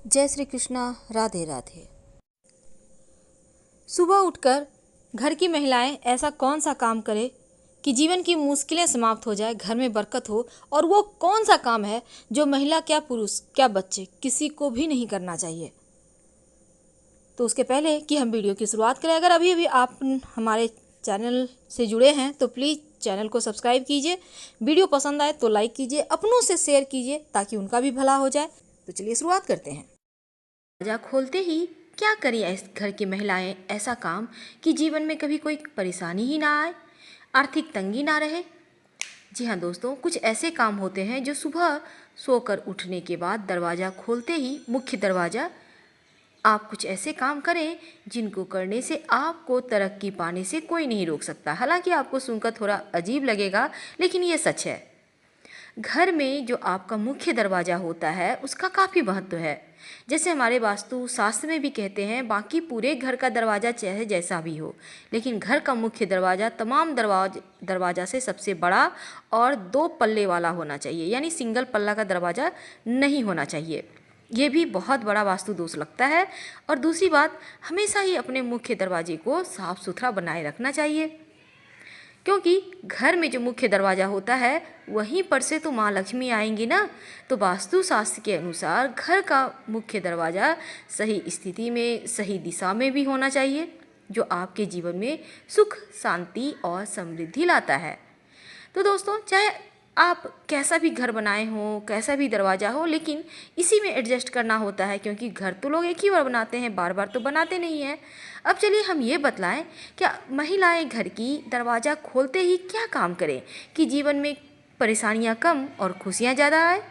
जय श्री कृष्णा। राधे राधे। सुबह उठकर घर की महिलाएं ऐसा कौन सा काम करें कि जीवन की मुश्किलें समाप्त हो जाए, घर में बरकत हो। और वो कौन सा काम है जो महिला क्या पुरुष क्या बच्चे किसी को भी नहीं करना चाहिए। तो उसके पहले कि हम वीडियो की शुरुआत करें, अगर अभी अभी आप हमारे चैनल से जुड़े हैं तो प्लीज़ चैनल को सब्सक्राइब कीजिए। वीडियो पसंद आए तो लाइक कीजिए, अपनों से शेयर कीजिए ताकि उनका भी भला हो जाए। तो चलिए शुरुआत करते हैं। दरवाजा खोलते ही क्या करें घर की महिलाएं ऐसा काम कि जीवन में कभी कोई परेशानी ही ना आए, आर्थिक तंगी ना रहे। जी हाँ दोस्तों, कुछ ऐसे काम होते हैं जो सुबह सोकर उठने के बाद दरवाज़ा खोलते ही मुख्य दरवाज़ा आप कुछ ऐसे काम करें जिनको करने से आपको तरक्की पाने से कोई नहीं रोक सकता। हालांकि आपको सुनकर थोड़ा अजीब लगेगा, लेकिन ये सच है। घर में जो आपका मुख्य दरवाज़ा होता है उसका काफ़ी महत्व है। जैसे हमारे वास्तु शास्त्र में भी कहते हैं, बाकी पूरे घर का दरवाज़ा चाहे जैसा भी हो, लेकिन घर का मुख्य दरवाज़ा तमाम दरवाज़ा से सबसे बड़ा और 2 पल्ले वाला होना चाहिए, यानी सिंगल पल्ला का दरवाज़ा नहीं होना चाहिए। ये भी बहुत बड़ा वास्तु दोष लगता है। और दूसरी बात, हमेशा ही अपने मुख्य दरवाजे को साफ सुथरा बनाए रखना चाहिए, क्योंकि घर में जो मुख्य दरवाज़ा होता है वहीं पर से तो माँ लक्ष्मी आएंगी ना। तो वास्तु शास्त्र के अनुसार घर का मुख्य दरवाज़ा सही स्थिति में, सही दिशा में भी होना चाहिए, जो आपके जीवन में सुख, शांति और समृद्धि लाता है। तो दोस्तों, चाहे आप कैसा भी घर बनाए हो, कैसा भी दरवाज़ा हो, लेकिन इसी में एडजस्ट करना होता है, क्योंकि घर तो लोग एक ही बार बनाते हैं, बार बार तो बनाते नहीं हैं। अब चलिए हम ये बतलाएं, क्या महिलाएं घर की दरवाज़ा खोलते ही क्या काम करें कि जीवन में परेशानियां कम और खुशियां ज़्यादा आए।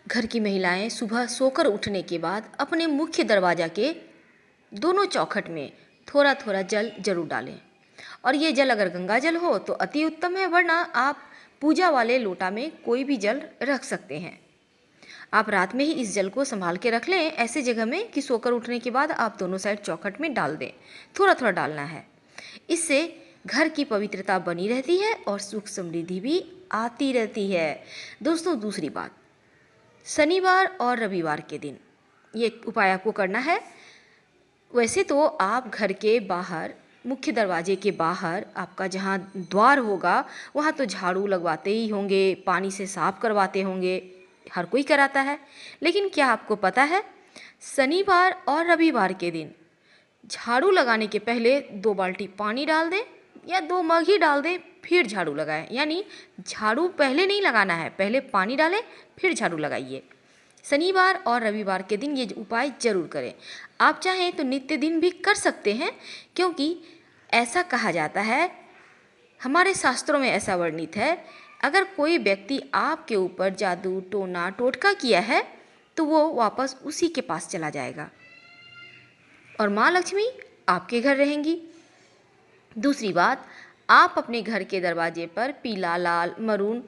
घर की महिलाएं सुबह सोकर उठने के बाद अपने मुख्य दरवाज़ा के दोनों चौखट में थोड़ा थोड़ा जल जरूर डालें। और ये जल अगर गंगा जल हो तो अति उत्तम है, वरना आप पूजा वाले लोटा में कोई भी जल रख सकते हैं। आप रात में ही इस जल को संभाल के रख लें ऐसे जगह में कि सोकर उठने के बाद आप दोनों साइड चौखट में डाल दें। थोड़ा थोड़ा डालना है। इससे घर की पवित्रता बनी रहती है और सुख समृद्धि भी आती रहती है। दोस्तों, दूसरी बात, शनिवार और रविवार के दिन ये उपाय आपको करना है। वैसे तो आप घर के बाहर, मुख्य दरवाजे के बाहर आपका जहाँ द्वार होगा वहाँ तो झाड़ू लगवाते ही होंगे, पानी से साफ करवाते होंगे, हर कोई कराता है। लेकिन क्या आपको पता है, शनिवार और रविवार के दिन झाड़ू लगाने के पहले 2 बाल्टी पानी डाल दें या 2 मग ही डाल दें, फिर झाड़ू लगाएं। यानी झाड़ू पहले नहीं लगाना है, पहले पानी डालें फिर झाड़ू लगाइए। शनिवार और रविवार के दिन ये उपाय जरूर करें। आप चाहें तो नित्य दिन भी कर सकते हैं, क्योंकि ऐसा कहा जाता है, हमारे शास्त्रों में ऐसा वर्णित है, अगर कोई व्यक्ति आपके ऊपर जादू, टोना, टोटका किया है तो वो वापस उसी के पास चला जाएगा और माँ लक्ष्मी आपके घर रहेंगी। दूसरी बात, आप अपने घर के दरवाजे पर पीला, लाल, मरून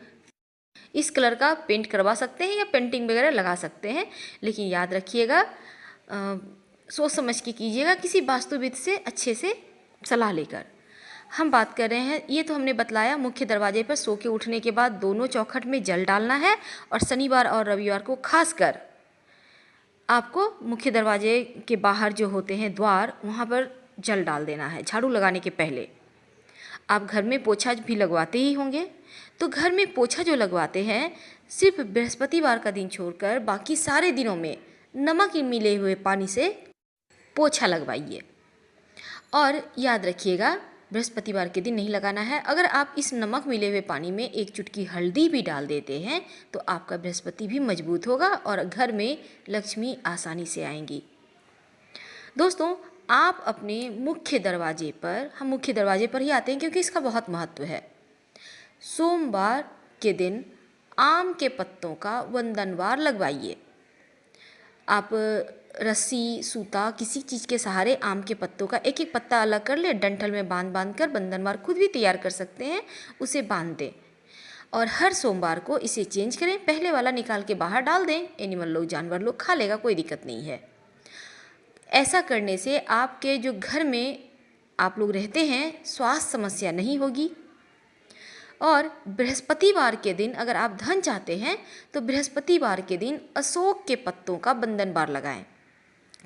इस कलर का पेंट करवा सकते हैं या पेंटिंग वगैरह लगा सकते हैं, लेकिन याद रखिएगा, सोच समझ के कीजिएगा, किसी वास्तुविद से अच्छे से सलाह लेकर। हम बात कर रहे हैं, ये तो हमने बतलाया, मुख्य दरवाजे पर सो के उठने के बाद दोनों चौखट में जल डालना है। और शनिवार और रविवार को खासकर आपको मुख्य दरवाजे के बाहर जो होते हैं द्वार, वहाँ पर जल डाल देना है झाड़ू लगाने के पहले। आप घर में पोछा भी लगवाते ही होंगे, तो घर में पोछा जो लगवाते हैं, सिर्फ बृहस्पतिवार का दिन छोड़कर बाकी सारे दिनों में नमक मिले हुए पानी से पोछा लगवाइए। और याद रखिएगा, बृहस्पतिवार के दिन नहीं लगाना है। अगर आप इस नमक मिले हुए पानी में 1 चुटकी हल्दी भी डाल देते हैं तो आपका बृहस्पति भी मजबूत होगा और घर में लक्ष्मी आसानी से आएंगी। दोस्तों, आप अपने मुख्य दरवाजे पर, हम मुख्य दरवाजे पर ही आते हैं क्योंकि इसका बहुत महत्व है, सोमवार के दिन आम के पत्तों का वंदनवार लगवाइए। आप रस्सी, सूता, किसी चीज़ के सहारे आम के पत्तों का एक एक पत्ता अलग कर ले, डंठल में बांध बांध कर बंधनवार खुद भी तैयार कर सकते हैं, उसे बांध दें और हर सोमवार को इसे चेंज करें। पहले वाला निकाल के बाहर डाल दें, एनिमल लोग, जानवर लोग खा लेगा, कोई दिक्कत नहीं है। ऐसा करने से आपके जो घर में आप लोग रहते हैं स्वास्थ्य समस्या नहीं होगी। और बृहस्पतिवार के दिन अगर आप धन चाहते हैं तो बृहस्पतिवार के दिन अशोक के पत्तों का बंधन बार लगाएं।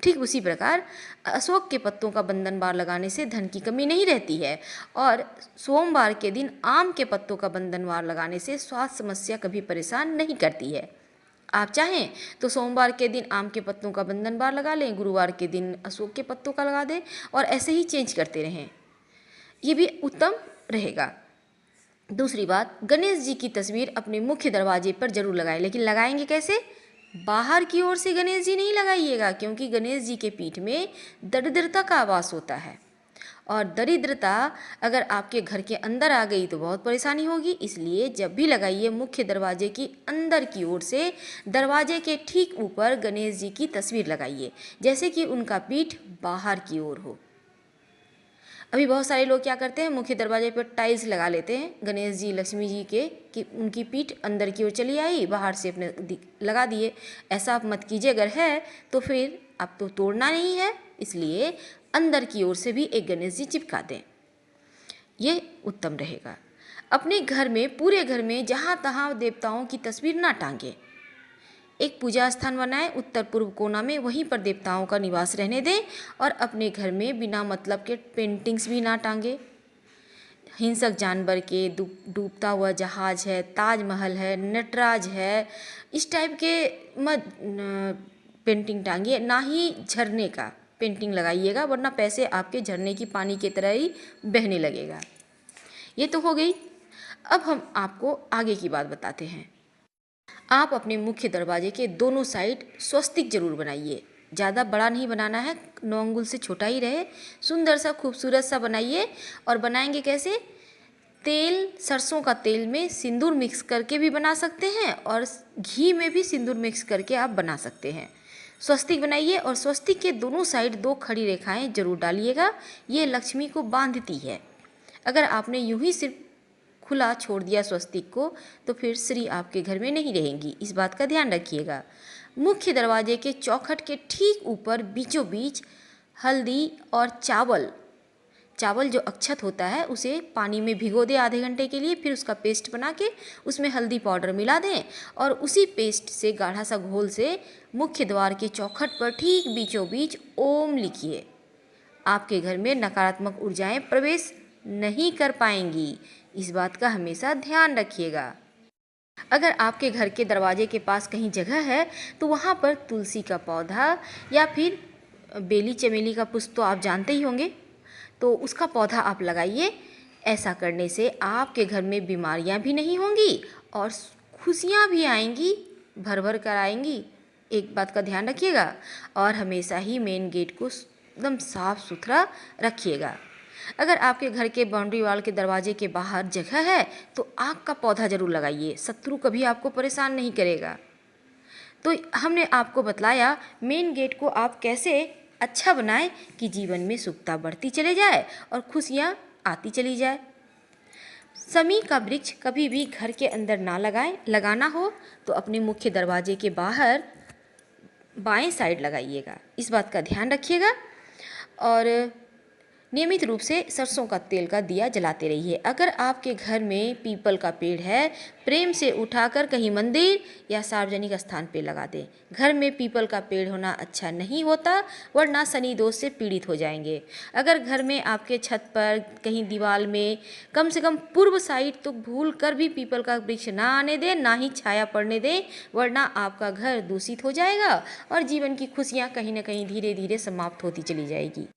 ठीक उसी प्रकार अशोक के पत्तों का बंधन बार लगाने से धन की कमी नहीं रहती है। और सोमवार के दिन आम के पत्तों का बंधन बार लगाने से स्वास्थ्य समस्या कभी परेशान नहीं करती है। आप चाहें तो सोमवार के दिन आम के पत्तों का बंधन बार लगा लें, गुरुवार के दिन अशोक के पत्तों का लगा दें और ऐसे ही चेंज करते रहें, ये भी उत्तम रहेगा। दूसरी बात, गणेश जी की तस्वीर अपने मुख्य दरवाजे पर जरूर लगाएं, लेकिन लगाएंगे कैसे? बाहर की ओर से गणेश जी नहीं लगाइएगा, क्योंकि गणेश जी के पीठ में दरिद्रता का वास होता है और दरिद्रता अगर आपके घर के अंदर आ गई तो बहुत परेशानी होगी। इसलिए जब भी लगाइए मुख्य दरवाजे की अंदर की ओर से दरवाजे के ठीक ऊपर गणेश जी की तस्वीर लगाइए, जैसे कि उनका पीठ बाहर की ओर हो। अभी बहुत सारे लोग क्या करते हैं, मुख्य दरवाजे पर टाइल्स लगा लेते हैं गणेश जी लक्ष्मी जी के, कि उनकी पीठ अंदर की ओर चली आई, बाहर से अपने लगा दिए। ऐसा आप मत कीजिए, अगर है तो फिर आप तो तोड़ना नहीं है, इसलिए अंदर की ओर से भी एक गणेश जी चिपका दें, ये उत्तम रहेगा। अपने घर में, पूरे घर में जहाँ तहाँ देवताओं की तस्वीर ना टांगें। एक पूजा स्थान बनाएं उत्तर पूर्व कोना में, वहीं पर देवताओं का निवास रहने दें और अपने घर में बिना मतलब के पेंटिंग्स भी ना टांगें। हिंसक जानवर के, डूबता हुआ जहाज है, ताजमहल है, नटराज है, इस टाइप के मत पेंटिंग टांगिए, ना ही झरने का पेंटिंग लगाइएगा, वरना पैसे आपके झरने की पानी की तरह ही बहने लगेगा। ये तो हो गई। अब हम आपको आगे की बात बताते हैं। आप अपने मुख्य दरवाजे के दोनों साइड स्वस्तिक जरूर बनाइए, ज़्यादा बड़ा नहीं बनाना है, 9 अंगुल से छोटा ही रहे, सुंदर सा खूबसूरत सा बनाइए। और बनाएंगे कैसे? तेल, सरसों का तेल में सिंदूर मिक्स करके भी बना सकते हैं और घी में भी सिंदूर मिक्स करके आप बना सकते हैं। स्वस्तिक बनाइए और स्वस्तिक के दोनों साइड 2 खड़ी रेखाएं जरूर डालिएगा, ये लक्ष्मी को बांधती है। अगर आपने यूं ही सिर्फ खुला छोड़ दिया स्वस्तिक को तो फिर श्री आपके घर में नहीं रहेंगी, इस बात का ध्यान रखिएगा। मुख्य दरवाजे के चौखट के ठीक ऊपर बीचों बीच हल्दी और चावल जो अक्षत होता है उसे पानी में भिगो दें आधे घंटे के लिए, फिर उसका पेस्ट बना के उसमें हल्दी पाउडर मिला दें और उसी पेस्ट से गाढ़ा सा घोल से मुख्य द्वार के चौखट पर ठीक बीचों बीच ओम लिखिए। आपके घर में नकारात्मक ऊर्जाएं प्रवेश नहीं कर पाएंगी, इस बात का हमेशा ध्यान रखिएगा। अगर आपके घर के दरवाजे के पास कहीं जगह है तो वहाँ पर तुलसी का पौधा या फिर बेली चमेली का पुष्प तो आप जानते ही होंगे, तो उसका पौधा आप लगाइए। ऐसा करने से आपके घर में बीमारियाँ भी नहीं होंगी और खुशियाँ भी आएंगी, भर भर कर आएंगी, एक बात का ध्यान रखिएगा। और हमेशा ही मेन गेट को एकदम साफ सुथरा रखिएगा। अगर आपके घर के बाउंड्री वाल के दरवाजे के बाहर जगह है तो आक का पौधा जरूर लगाइए, शत्रु कभी आपको परेशान नहीं करेगा। तो हमने आपको बतलाया मेन गेट को आप कैसे अच्छा बनाएं कि जीवन में सुखता बढ़ती चले जाए और खुशियाँ आती चली जाए। समी का वृक्ष कभी भी घर के अंदर ना लगाएं, लगाना हो तो अपने मुख्य दरवाजे के बाहर बाएं साइड लगाइएगा, इस बात का ध्यान रखिएगा। और नियमित रूप से सरसों का तेल का दिया जलाते रहिए। अगर आपके घर में पीपल का पेड़ है, प्रेम से उठाकर कहीं मंदिर या सार्वजनिक स्थान पे लगा दें। घर में पीपल का पेड़ होना अच्छा नहीं होता, वरना शनि दोष से पीड़ित हो जाएंगे। अगर घर में आपके छत पर कहीं दीवार में कम से कम पूर्व साइड तो भूल कर भी पीपल का वृक्ष ना आने दें, ना ही छाया पड़ने दें, वरना आपका घर दूषित हो जाएगा और जीवन की खुशियाँ कहीं ना कहीं धीरे धीरे समाप्त होती चली जाएगी।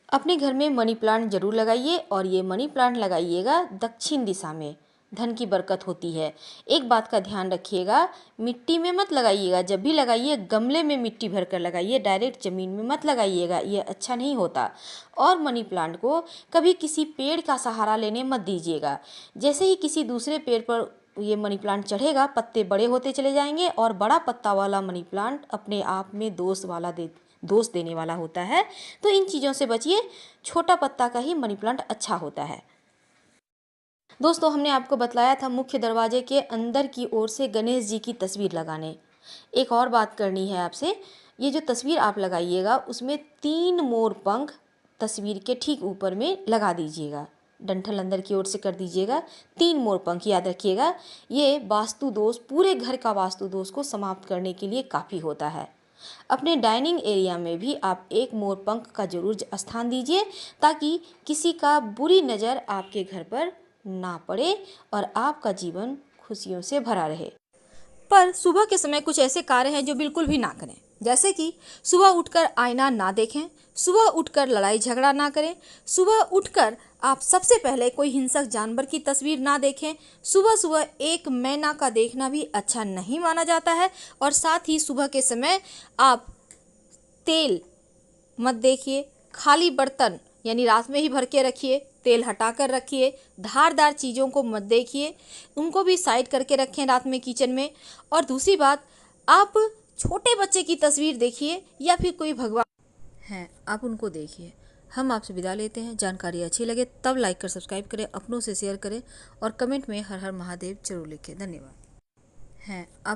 अपने घर में मनी प्लांट जरूर लगाइए और ये मनी प्लांट लगाइएगा दक्षिण दिशा में, धन की बरकत होती है। एक बात का ध्यान रखिएगा, मिट्टी में मत लगाइएगा, जब भी लगाइए गमले में मिट्टी भरकर लगाइए, डायरेक्ट ज़मीन में मत लगाइएगा, ये अच्छा नहीं होता। और मनी प्लांट को कभी किसी पेड़ का सहारा लेने मत दीजिएगा। जैसे ही किसी दूसरे पेड़ पर ये मनी प्लांट चढ़ेगा, पत्ते बड़े होते चले जाएंगे और बड़ा पत्ता वाला मनी प्लांट अपने आप में दोष देने वाला होता है, तो इन चीज़ों से बचिए। छोटा पत्ता का ही मनी प्लांट अच्छा होता है। दोस्तों, हमने आपको बतलाया था मुख्य दरवाजे के अंदर की ओर से गणेश जी की तस्वीर लगाने। एक और बात करनी है आपसे, ये जो तस्वीर आप लगाइएगा उसमें 3 मोर पंख तस्वीर के ठीक ऊपर में लगा दीजिएगा, डंठल अंदर की ओर से कर दीजिएगा, 3 मोर पंख। याद रखिएगा, ये वास्तु दोष, पूरे घर का वास्तु दोष को समाप्त करने के लिए काफ़ी होता है। अपने डाइनिंग एरिया में भी आप एक मोर पंख का जरूर स्थान दीजिए, ताकि किसी का बुरी नज़र आपके घर पर ना पड़े और आपका जीवन खुशियों से भरा रहे। पर सुबह के समय कुछ ऐसे कार्य हैं जो बिल्कुल भी ना करें, जैसे कि सुबह उठकर आईना ना देखें, सुबह उठकर लड़ाई झगड़ा ना करें, सुबह उठकर आप सबसे पहले कोई हिंसक जानवर की तस्वीर ना देखें, सुबह सुबह एक मैना का देखना भी अच्छा नहीं माना जाता है, और साथ ही सुबह के समय आप तेल मत देखिए, खाली बर्तन यानी रात में ही भर के रखिए, तेल हटाकर रखिए, धारदार चीज़ों को मत देखिए, उनको भी साइड करके रखें रात में किचन में। और दूसरी बात, आप छोटे बच्चे की तस्वीर देखिए या फिर कोई भगवान हैं, आप उनको देखिए। हम आपसे विदा लेते हैं। जानकारी अच्छी लगे तब लाइक कर सब्सक्राइब करें, अपनों से शेयर करें और कमेंट में हर हर महादेव जरूर लिखें। धन्यवाद। हैं आप